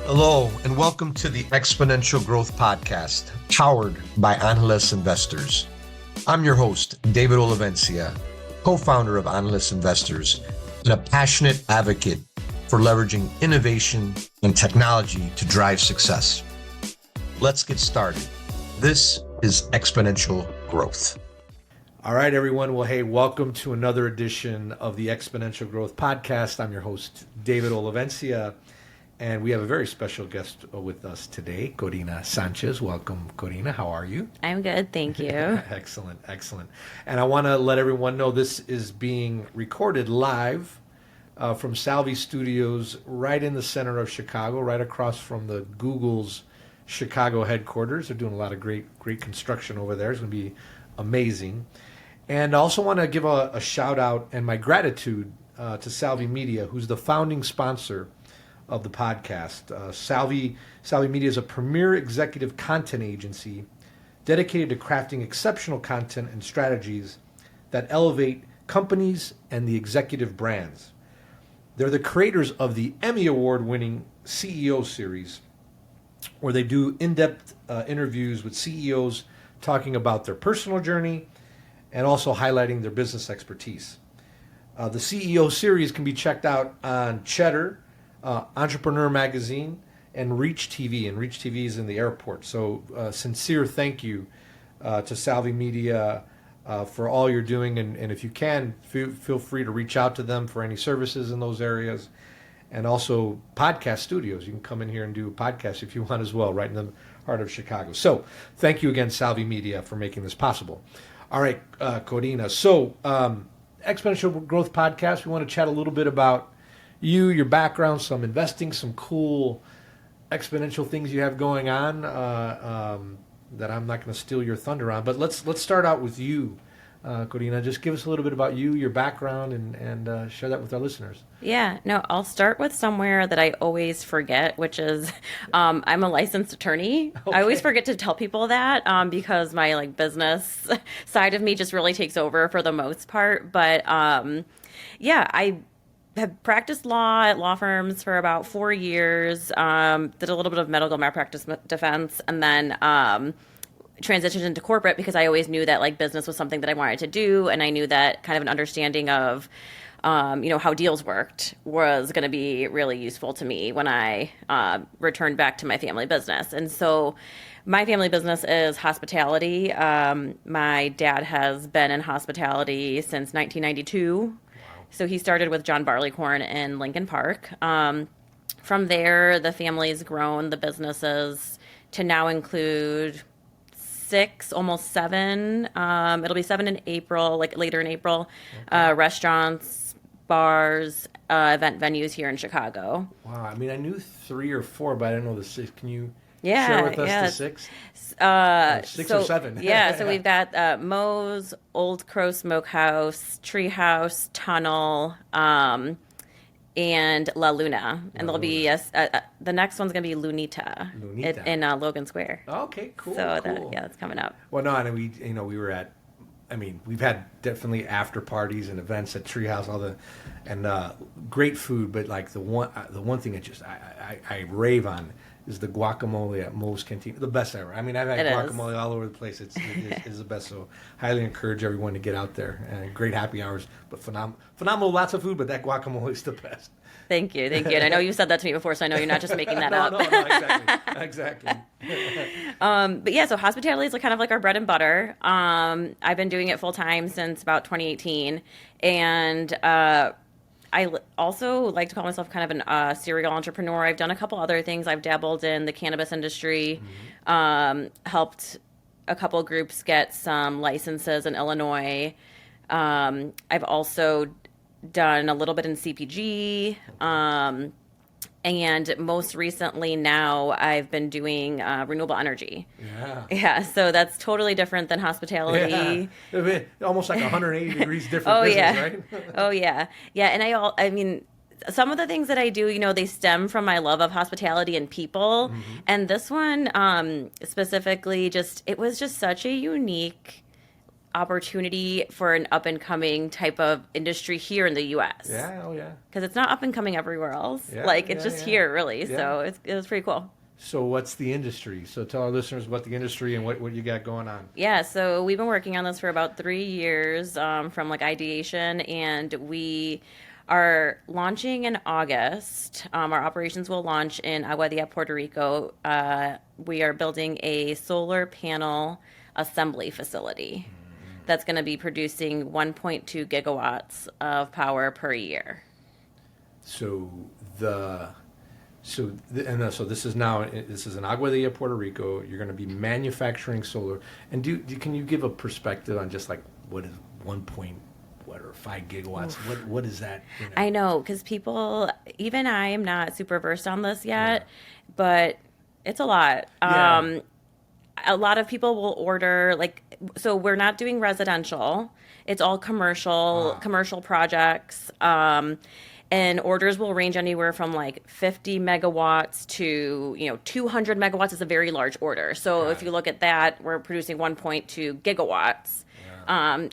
Hello, and welcome to the Exponential Growth Podcast, powered by Angeles Investors. I'm your host, David Olivencia, co-founder of Angeles Investors, and a passionate advocate for leveraging innovation and technology to drive success. Let's get started. This is Exponential Growth. All right, everyone. Well, hey, welcome to another edition of the Exponential Growth Podcast. I'm your host, David Olivencia. And we have a very special guest with us today, Korina Sanchez. Welcome, Korina. How are you? I'm good, thank you. Excellent, excellent. And I want to let everyone know this is being recorded live from Salvi Studios right in the center of Chicago, right across from the Google's Chicago headquarters. They're doing a lot of great construction over there. It's going to be amazing. And I also want to give a shout out and my gratitude to Salvi Media, who's the founding sponsor of the podcast. Salvi Media is a premier executive content agency dedicated to crafting exceptional content and strategies that elevate companies and the executive brands. They're the creators of the Emmy Award-winning CEO series, where they do in-depth interviews with CEOs talking about their personal journey and also highlighting their business expertise. The CEO series can be checked out on Cheddar, Entrepreneur Magazine, and Reach TV. And Reach TV is in the airport. So sincere thank you to Salvi Media for all you're doing. And if you can, feel free to reach out to them for any services in those areas. And also podcast studios. You can come in here and do a podcast if you want as well, right in the heart of Chicago. So thank you again, Salvi Media, for making this possible. All right, Korina. So Exponential Growth Podcast, we want to chat a little bit about you, your background, some investing, some cool exponential things you have going on that I'm not going to steal your thunder on. But let's start out with you, Korina. Just give us a little bit about you, your background, and share that with our listeners. Yeah, no, I'll start with somewhere that I always forget, which is I'm a licensed attorney. Okay. I always forget to tell people that because my business side of me just really takes over for the most part. But yeah, I have practiced law at law firms for about 4 years, did a little bit of medical malpractice defense, and then transitioned into corporate because I always knew that business was something that I wanted to do, and I knew that kind of an understanding of how deals worked was going to be really useful to me when I returned back to my family business. And so my family business is hospitality. My dad has been in hospitality since 1992. So he started with John Barleycorn in Lincoln Park. From there, the family's grown the businesses to now include 6, almost 7. It'll be 7 in April, later in April. Okay. Restaurants, bars, event venues here in Chicago. Wow. I mean, I knew 3 or 4, but I didn't know the 6. Can you share with us the 6? 6 or 7. Yeah, so we've got Moe's, Old Crow Smokehouse, Treehouse, Tunnel, and La Luna. And there'll be the next one's going to be Lunita. In Logan Square. Okay, cool. So cool. That's coming up. Well, no, and we were at, we've had definitely after parties and events at Treehouse, and great food, but the one thing that just I rave on is the guacamole at Moe's Cantina. The best ever. I've had guacamole all over the place. It's the best. So highly encourage everyone to get out there. Great happy hours, but phenomenal, lots of food, but that guacamole is the best. Thank you. And I know you've said that to me before, so I know you're not just making that up. No, exactly. But yeah, so hospitality is kind of our bread and butter. I've been doing it full time since about 2018, and I also like to call myself kind of a serial entrepreneur. I've done a couple other things. I've dabbled in the cannabis industry, helped a couple groups get some licenses in Illinois. I've also done a little bit in CPG. And most recently now I've been doing renewable energy. Yeah, so that's totally different than hospitality. Yeah. Almost 180 degrees different business, right? Oh, yeah. Yeah, and some of the things that I do, they stem from my love of hospitality and people. Mm-hmm. And this one specifically, it was just such a unique opportunity for an up and coming type of industry here in the U.S. Yeah, oh yeah. Because it's not up and coming everywhere else. Yeah, Like it's yeah, just yeah. here, really. Yeah. So it was pretty cool. So what's the industry? So tell our listeners about the industry and what you got going on. Yeah, so we've been working on this for about 3 years from like ideation, and we are launching in August. Our operations will launch in Aguadilla, Puerto Rico. We are building a solar panel assembly facility that's going to be producing 1.2 gigawatts of power per year. So so this is in Aguadilla, Puerto Rico. You're going to be manufacturing solar. And can you give a perspective on just like what is 5 gigawatts? What is that? You know? I know, because people, even I am not super versed on this yet, but it's a lot. Yeah. A lot of people will order, so we're not doing residential. It's all commercial projects. And orders will range anywhere from like 50 megawatts to, 200 megawatts is a very large order. So if you look at that, we're producing 1.2 gigawatts. Yeah.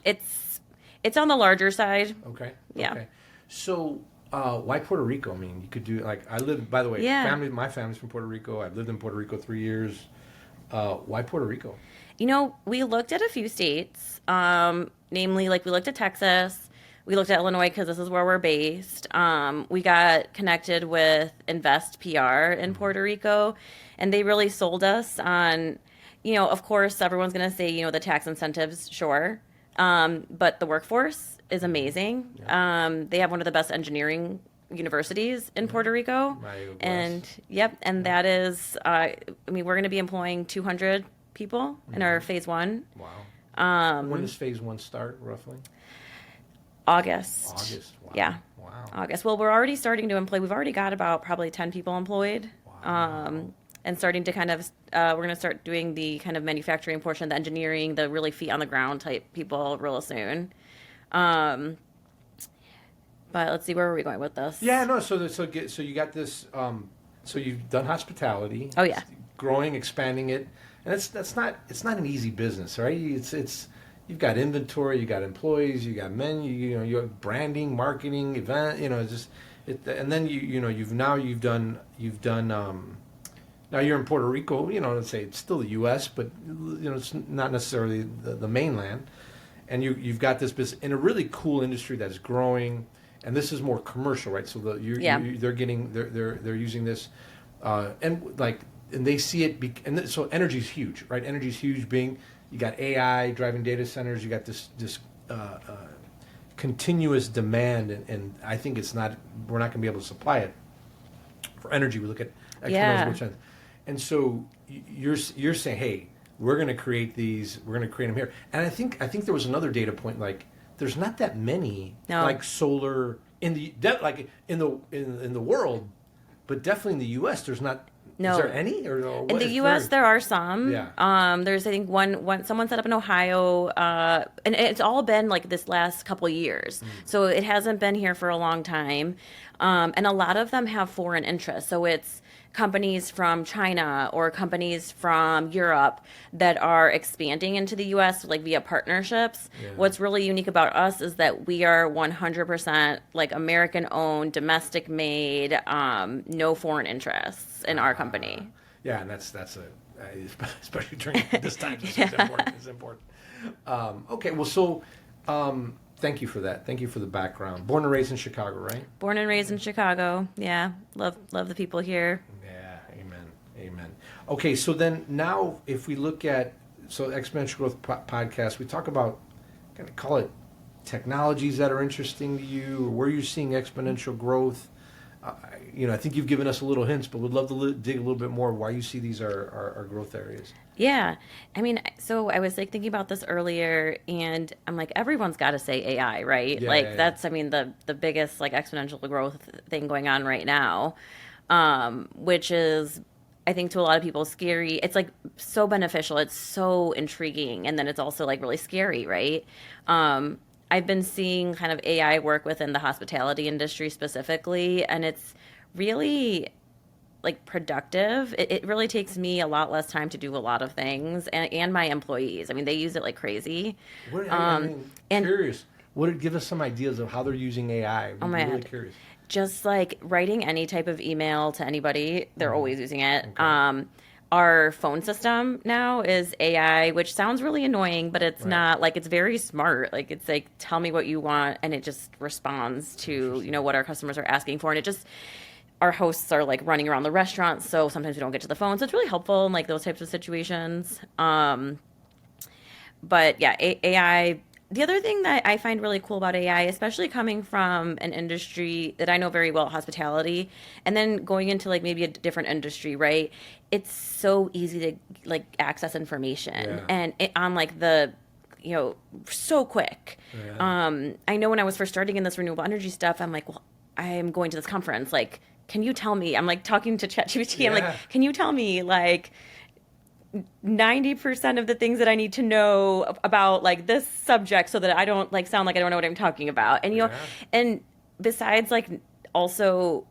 It's on the larger side. Okay. Yeah. Okay. So why Puerto Rico? I mean, you could do I live. By the way, my family's from Puerto Rico. I've lived in Puerto Rico 3 years. Why Puerto Rico? We looked at a few states, namely, we looked at Texas. We looked at Illinois because this is where we're based. We got connected with Invest PR in Puerto Rico, and they really sold us on, of course, everyone's going to say, the tax incentives, sure. But the workforce is amazing. Yeah. They have one of the best engineering universities in Puerto Rico. And that is, we're going to be employing 200 people in our phase 1. Wow. When does phase 1 start, roughly? August. Wow. Yeah. Wow. August. Well, we're already starting to employ. We've already got about probably 10 people employed. Wow. And starting to kind of, we're going to start doing the kind of manufacturing portion, the engineering, the really feet on the ground type people real soon. But let's see, where are we going with this? Yeah, no. So you got this. So you've done hospitality. Oh yeah. Growing, expanding it, and it's not an easy business, right? It's you've got inventory, you got employees, you got menu, you have branding, marketing, event, and then you've done. Now you're in Puerto Rico, let's say it's still the U.S., but it's not necessarily the mainland, and you've got this business in a really cool industry that's growing, and this is more commercial, right? So they're using this, and they see it, so energy's huge, right? Energy's huge. You got AI driving data centers, you got this continuous demand, and I think we're not going to be able to supply it for energy. We look at exponential trends. And so you're saying, hey, we're going to create these. We're going to create them here. And I think there was another data point. There's not that many solar in the world, but definitely in the U.S. There's not. No. Is there any? In the U.S., there are some. Yeah. There's, I think, one someone set up in Ohio, and it's all been this last couple of years. So it hasn't been here for a long time. And a lot of them have foreign interests. So it's companies from China or companies from Europe that are expanding into the U.S. via partnerships. Yeah. What's really unique about us is that we are 100% American-owned, domestic-made, no foreign interests in our company. Yeah, and that's especially during this time. It's important. Okay, well, so thank you for that. Thank you for the background. Born and raised in Chicago, right? Born and raised in Chicago. Yeah, love the people here. Amen. Okay, so then now if we look at Exponential Growth podcast, we talk about, kind of call it technologies that are interesting to you, or where you're seeing exponential growth. I think you've given us a little hints, but we'd love to dig a little bit more why you see these are growth areas. Yeah. I mean, so I was thinking about this earlier, and I'm everyone's got to say AI, right? That's, the biggest exponential growth thing going on right now, which is, I think, to a lot of people scary. It's so beneficial. It's so intriguing. And then it's also really scary, right? I've been seeing kind of AI work within the hospitality industry specifically, and it's really like productive. It really takes me a lot less time to do a lot of things, and my employees. I mean, they use it like crazy. And curious. Give us some ideas of how they're using AI? I'm really curious. Just like writing any type of email to anybody, they're always using it. Okay. Our phone system now is AI, which sounds really annoying, but it's not. Like, it's very smart. Like, it's like, tell me what you want, and it just responds to, what our customers are asking for. And it just, our hosts are like running around the restaurant, so sometimes we don't get to the phone. So it's really helpful in like those types of situations. But yeah, AI. The other thing that I find really cool about AI, especially coming from an industry that I know very well, hospitality, and then going into like maybe a different industry, right? It's so easy to like access information and on like the, so quick. Yeah. I know when I was first starting in this renewable energy stuff, I'm like, well, I am going to this conference. Like, can you tell me? I'm like talking to ChatGPT. I'm like, can you tell me like 90% of the things that I need to know about like this subject so that I don't like sound like I don't know what I'm talking about. And, and besides like also,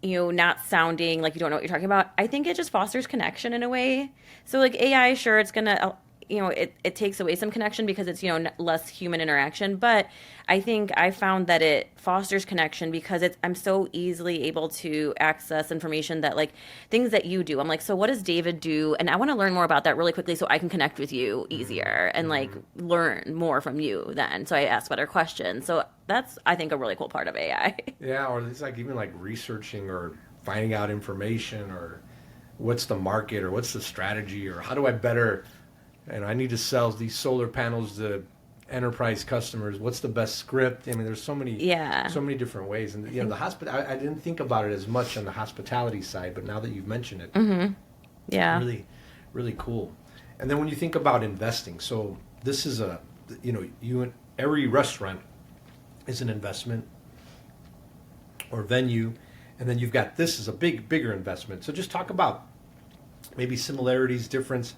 not sounding like you don't know what you're talking about, I think it just fosters connection in a way. So like AI, sure, it's going to, it takes away some connection because it's, less human interaction. But I think I found that it fosters connection because I'm so easily able to access information that like things that you do. I'm like, so what does David do? And I want to learn more about that really quickly so I can connect with you easier and like learn more from you then. So I ask better questions. So that's, I think, a really cool part of AI. Yeah. Or it's like even like researching or finding out information or what's the market or what's the strategy or how do I better, and I need to sell these solar panels to enterprise customers. What's the best script? I mean, there's so many different ways. And the I didn't think about it as much on the hospitality side, but now that you've mentioned it, really, really cool. And then when you think about investing, so this is every restaurant is an investment or venue, and then you've got this is a bigger investment. So just talk about maybe similarities, difference.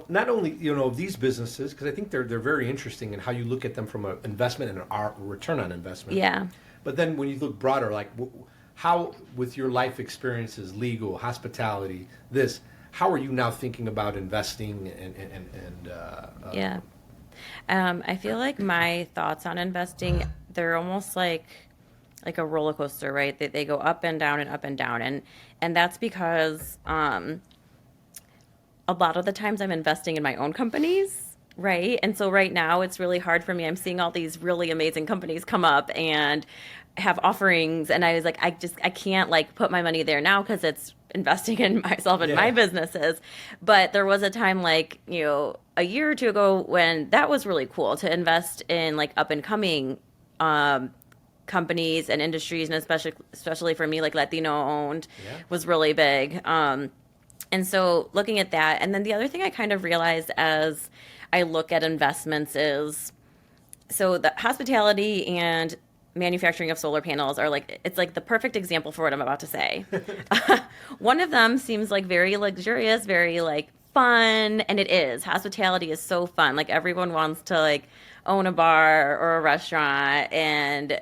Not only of these businesses, because I think they're very interesting in how you look at them from an investment and a return on investment. Yeah. But then when you look broader, like how with your life experiences, legal, hospitality, how are you now thinking about investing I feel like my thoughts on investing, they're almost like a roller coaster, right? They go up and down and up and down, and that's because a lot of the times I'm investing in my own companies, right? And so right now it's really hard for me. I'm seeing all these really amazing companies come up and have offerings. And I was like, I can't like put my money there now because it's investing in myself and my businesses. But there was a time like, a year or two ago when that was really cool to invest in like up and coming companies and industries. And especially for me, like Latino owned was really big. And so looking at that, and then the other thing I kind of realized as I look at investments is, so the hospitality and manufacturing of solar panels are like, it's like the perfect example for what I'm about to say. One of them seems like very luxurious, very like fun, and it is. Hospitality is so fun. Like everyone wants to like own a bar or a restaurant and,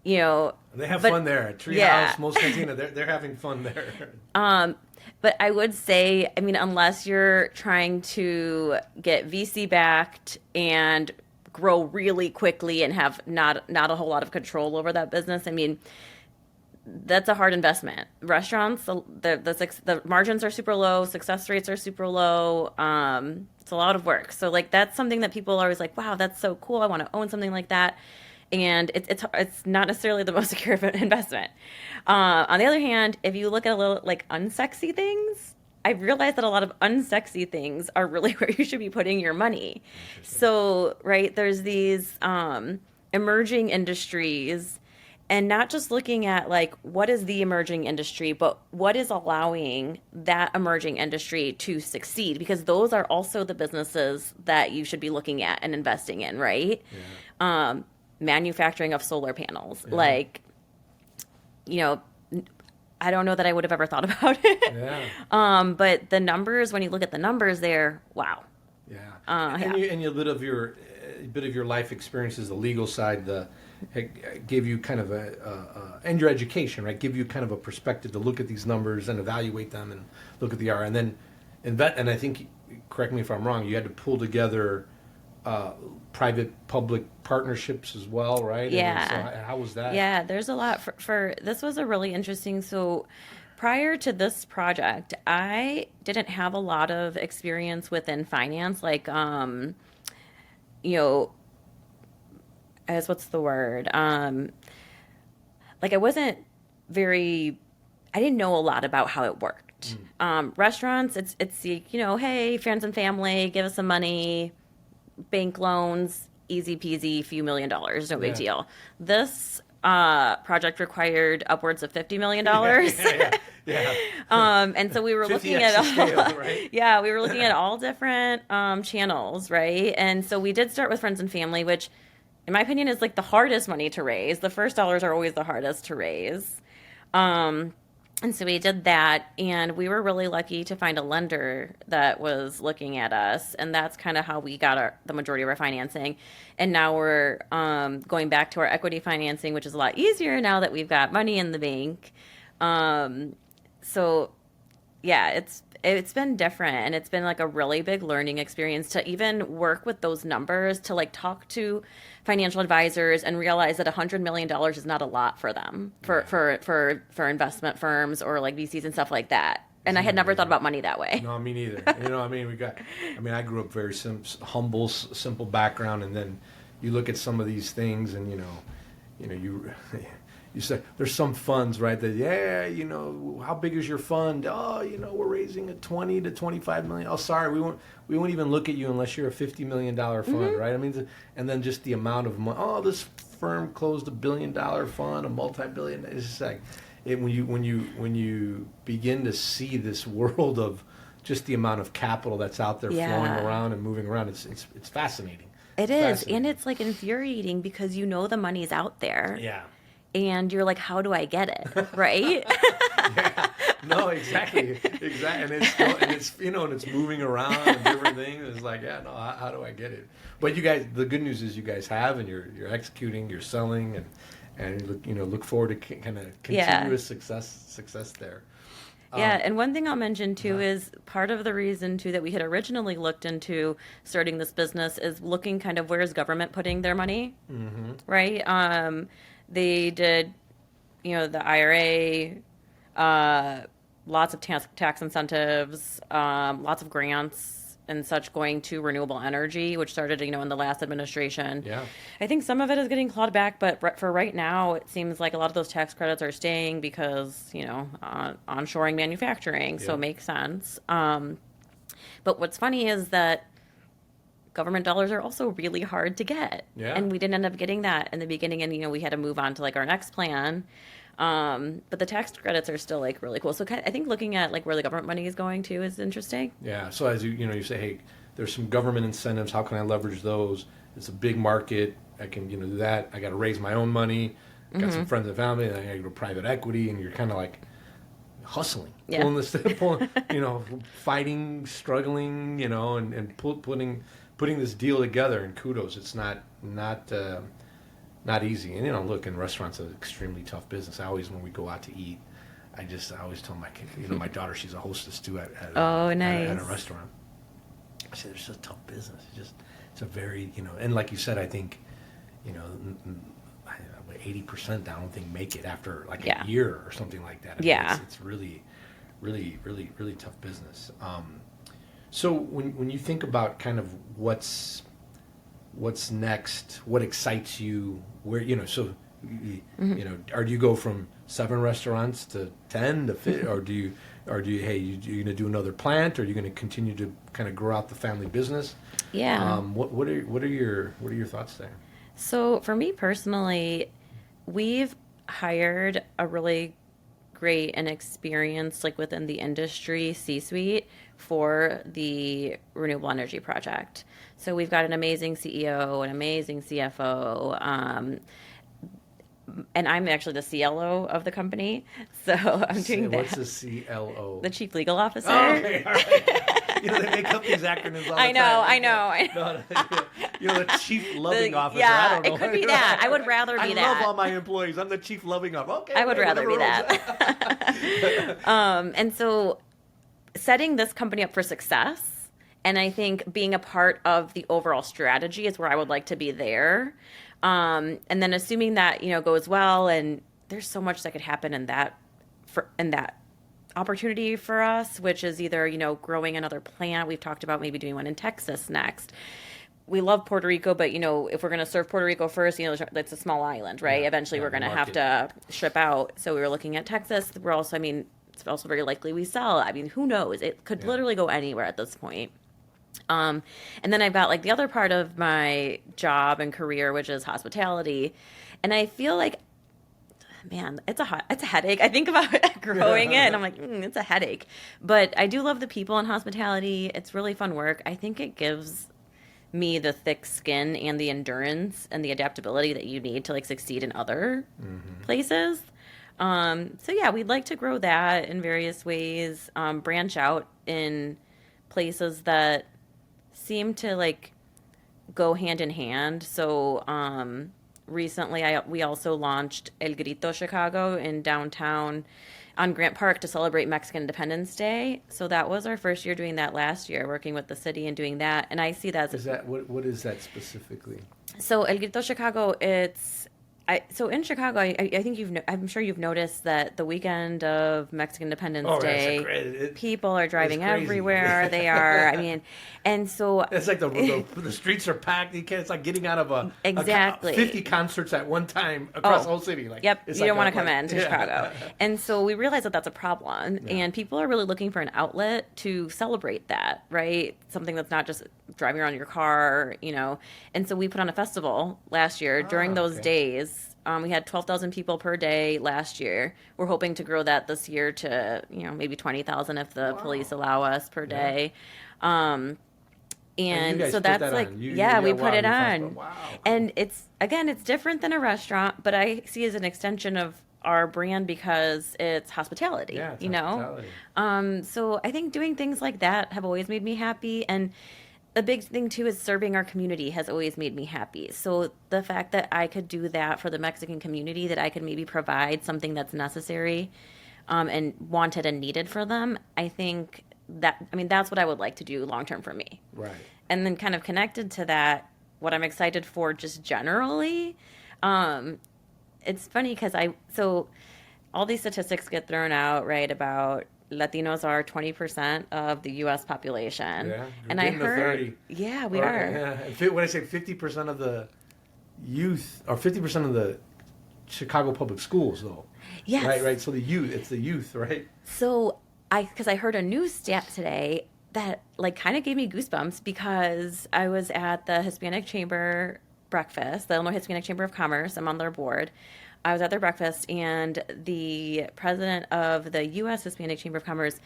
they have fun there. Treehouse, Most Cantina, they're having fun there. But I would say, I mean, unless you're trying to get VC backed and grow really quickly and have not a whole lot of control over that business, I mean, that's a hard investment. Restaurants, the margins are super low, success rates are super low. It's a lot of work. So like that's something that people are always like, wow, that's so cool. I want to own something like that. And it's not necessarily the most secure investment. On the other hand, if you look at a little like unsexy things, I've realized that a lot of unsexy things are really where you should be putting your money. So, right, there's these emerging industries, and not just looking at like what is the emerging industry, but what is allowing that emerging industry to succeed, because those are also the businesses that you should be looking at and investing in, right? Yeah. Manufacturing of solar panels, like, I don't know that I would have ever thought about it. Yeah. But the numbers, when you look at the numbers there, wow. Yeah. And a bit of your, bit of your life experiences, the legal side, gave you kind of and your education, right? Give you kind of a perspective to look at these numbers and evaluate them and look at the R. And then and I think, correct me if I'm wrong, you had to pull together private-public partnerships as well, right? Yeah. So how was that? Yeah, there's a lot for this was a really interesting. So prior to this project, I didn't have a lot of experience within finance, like, as what's the word? Like I wasn't I didn't know a lot about how it worked. Restaurants, it's hey, friends and family, give us some money, bank loans, easy peasy, few $1 million, no big deal. This project required upwards of $50 million. Yeah. And so we were looking at all, scale, right? yeah, we were looking at all different channels, right? And so we did start with friends and family, which in my opinion is like the hardest money to raise. The first dollars are always the hardest to raise. And so we did that, and we were really lucky to find a lender that was looking at us, and that's kind of how we got the majority of our financing. And now we're going back to our equity financing, which is a lot easier now that we've got money in the bank. So, yeah, it's been different, and it's been like a really big learning experience to even work with those numbers, to like talk to financial advisors and realize that $100 million is not a lot for them, for investment firms or like VCs and stuff like that. And I had never thought about money that way. No, me neither. I grew up very humble, simple background, and then you look at some of these things, and you say there's some funds, right? That how big is your fund? Oh, we're raising a 20 to 25 million. Oh, sorry, we won't even look at you unless you're a $50 million fund, right? I mean, and then just the amount of money. Oh, this firm closed $1 billion fund, a multi-billion. It's just like when you begin to see this world of just the amount of capital that's out there flowing around and moving around, it's fascinating. It is, and it's like infuriating because the money's out there. Yeah. And you're like, how do I get it? Right? Yeah. No, exactly. And it's moving around and different things. It's like, how do I get it? But you guys, the good news is you guys have, and you're executing, you're selling, and look forward to kind of continuous success there. Yeah, and one thing I'll mention too is part of the reason too that we had originally looked into starting this business is looking kind of where is government putting their money, right? They did, the IRA, lots of tax incentives, lots of grants and such going to renewable energy, which started, in the last administration. Yeah. I think some of it is getting clawed back, but for right now, it seems like a lot of those tax credits are staying because, onshoring manufacturing, so it makes sense. But what's funny is that government dollars are also really hard to get. Yeah. And we didn't end up getting that in the beginning, and we had to move on to like our next plan. But the tax credits are still like really cool. So I think looking at like where the government money is going to is interesting. Yeah. So as you say, hey, there's some government incentives. How can I leverage those? It's a big market. I can do that. I got to raise my own money. Got some friends and family. And I got to go to private equity, and you're kind of like hustling, fighting, struggling, and putting this deal together. And kudos, it's not easy. And look, in restaurants, it's an extremely tough business. When we go out to eat, I always tell my kid, my daughter, she's a hostess too at a restaurant. I said, it's just a tough business. It's a very, and like you said, I think, 80% I don't think make it after like a year or something like that. It's really, really, really, really tough business. So when you think about kind of what's next, what excites you, where, so, or do you go from 7 restaurants to 10 to 50, or do you, hey, you're going to do another plant, or are you going to continue to kind of grow out the family business? Yeah. What are your thoughts there? So for me personally, we've hired a really great and experienced, like within the industry C-suite for the renewable energy project. So we've got an amazing CEO, an amazing CFO, and I'm actually the CLO of the company. So I'm doing that. What's the CLO? The Chief Legal Officer. Oh, okay, all right. They make up these acronyms all the time. I know. the chief loving officer. Yeah, I don't know. it could be that. I would rather be that. I love all my employees. I'm the chief loving officer. Okay, I would rather be rolls. that. And so setting this company up for success, and I think being a part of the overall strategy is where I would like to be there. And then assuming that, goes well, and there's so much that could happen in that opportunity for us, which is either, growing another plant. We've talked about maybe doing one in Texas next. We love Puerto Rico, but, if we're going to serve Puerto Rico first, it's a small island, right? Yeah, Eventually we're going to have to ship out. So we were looking at Texas. We're also, it's also very likely we sell. Who knows? It could literally go anywhere at this point. And then I've got the other part of my job and career, which is hospitality. And I feel like, man, it's a headache. I think about growing it and I'm like, it's a headache. But I do love the people in hospitality. It's really fun work. I think it gives me the thick skin and the endurance and the adaptability that you need to succeed in other places. So yeah, we'd like to grow that in various ways, branch out in places that seem to go hand in hand. So recently we also launched El Grito Chicago in downtown on Grant Park to celebrate Mexican Independence Day. So that was our first year doing that last year, working with the city and doing that. And I see that as what is that specifically? So El Grito Chicago, so in Chicago, I think I'm sure you've noticed that the weekend of Mexican Independence Day, people are driving everywhere. They are, and so it's like the streets are packed. It's like getting out of exactly 50 concerts at one time across the whole city. Yep, you don't want to come into Chicago. And so we realized that that's a problem, and people are really looking for an outlet to celebrate that, right? Something that's not just driving around your car, And so we put on a festival last year during those days. We had 12,000 people per day last year. We're hoping to grow that this year to, maybe 20,000 if the police allow us per day. And so that's we put it on. Wow. And it's different than a restaurant, but I see it as an extension of our brand because it's hospitality, hospitality. So I think doing things like that have always made me happy. And the big thing, too, is serving our community has always made me happy. So the fact that I could do that for the Mexican community, that I could maybe provide something that's necessary and wanted and needed for them, I think that's what I would like to do long term for me. Right. And then kind of connected to that, what I'm excited for just generally, it's funny because so all these statistics get thrown out, right, about Latinos are 20% of the U.S. population. Yeah, and I heard, 30. Yeah, we are. Yeah. When I say 50% of the youth, or 50% of the Chicago public schools, though. Yes. Right. So it's the youth, right? So because I heard a news stat today that kind of gave me goosebumps because I was at the Hispanic Chamber breakfast, the Illinois Hispanic Chamber of Commerce. I'm on their board. I was at their breakfast, and the president of the U.S. Hispanic Chamber of Commerce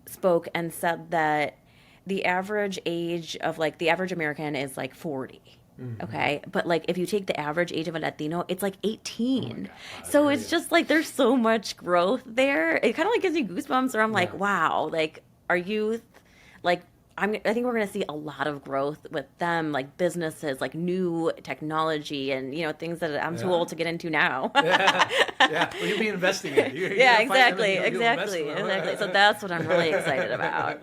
spoke and said that the average age of the average American is 40. Mm-hmm. Okay. But if you take the average age of a Latino, it's 18. Oh, so it's just there's so much growth there. It kind of gives me goosebumps where I'm wow, our youth, I think we're going to see a lot of growth with them, businesses, new technology and, things that I'm too old to get into now. Yeah. Well, you'll be investing in it. Exactly. So that's what I'm really excited about.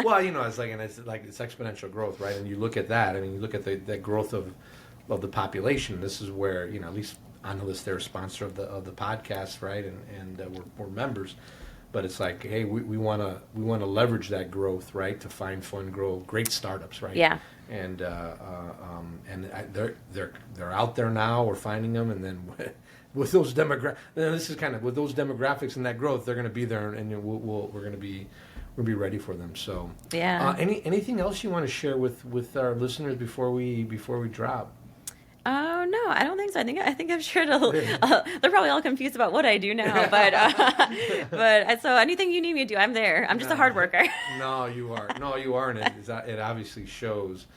Well, it's exponential growth, right? And you look at that. You look at the growth of the population. This is where, at least on the list, they're a sponsor of the podcast, right? And we're members. But it's hey, we want to leverage that growth, right, to find, fund, grow great startups, right? Yeah. And they're out there now. We're finding them, and then with those with those demographics and that growth, they're going to be there, and we're going to be ready for them. So yeah. Anything else you want to share with our listeners before we drop? Oh no, I don't think so. I think I'm sure they're probably all confused about what I do now. But so anything you need me to do, I'm there. I'm just a hard worker. No, you are. And it obviously shows.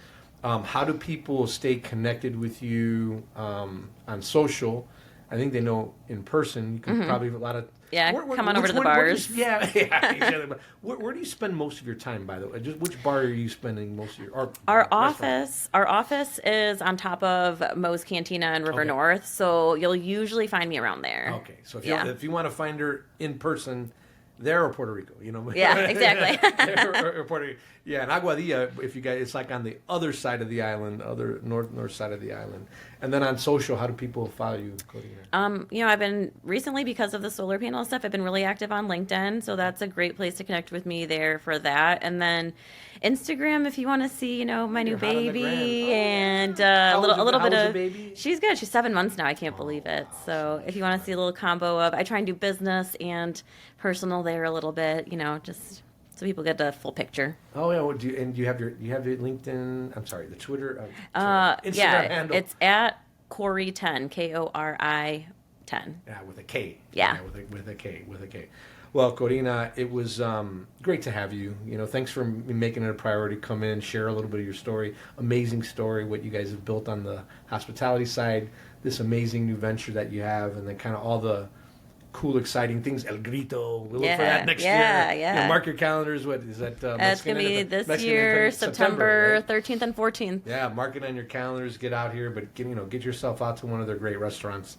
How do people stay connected with you on social? I think they know in person. You can probably a lot of come on over to the bars. Exactly. Where do you spend most of your time, by the way? Just which bar are you spending most of your? Our office is on top of Moe's Cantina in River North, so you'll usually find me around there. Okay, so if you want to find her in person, there or Puerto Rico, Yeah, exactly. or Puerto Rico. Yeah, and Aguadilla, if you guys, it's like on the other side of the island, other north side of the island. And then on social, how do people follow you, Korina? I've been recently, because of the solar panel stuff, I've been really active on LinkedIn, so that's a great place to connect with me there for that. And then Instagram, if you want to see, my new baby and a little bit of. Baby? She's good. She's 7 months now. I can't believe it. So if you want to see a little combo of, I try and do business and personal there a little bit, just so people get the full picture. Oh yeah, do you have your LinkedIn? I'm sorry, the Twitter. Instagram handle. It's at Kori10, Kori 10. Yeah, with a K. Yeah, with a K. Well, Korina, it was great to have you. Thanks for making it a priority. Come in, share a little bit of your story. Amazing story, what you guys have built on the hospitality side. This amazing new venture that you have, and then kind of all the cool, exciting things. El Grito. We'll look for that next year. Yeah. Mark your calendars. What is that? It's going to be this year, September 13th and 14th. Yeah, mark it on your calendars. Get out here, but get yourself out to one of their great restaurants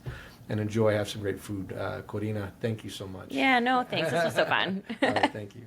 and enjoy. Have some great food. Korina, thank you so much. Yeah, no, thanks. This was so fun. All right, thank you.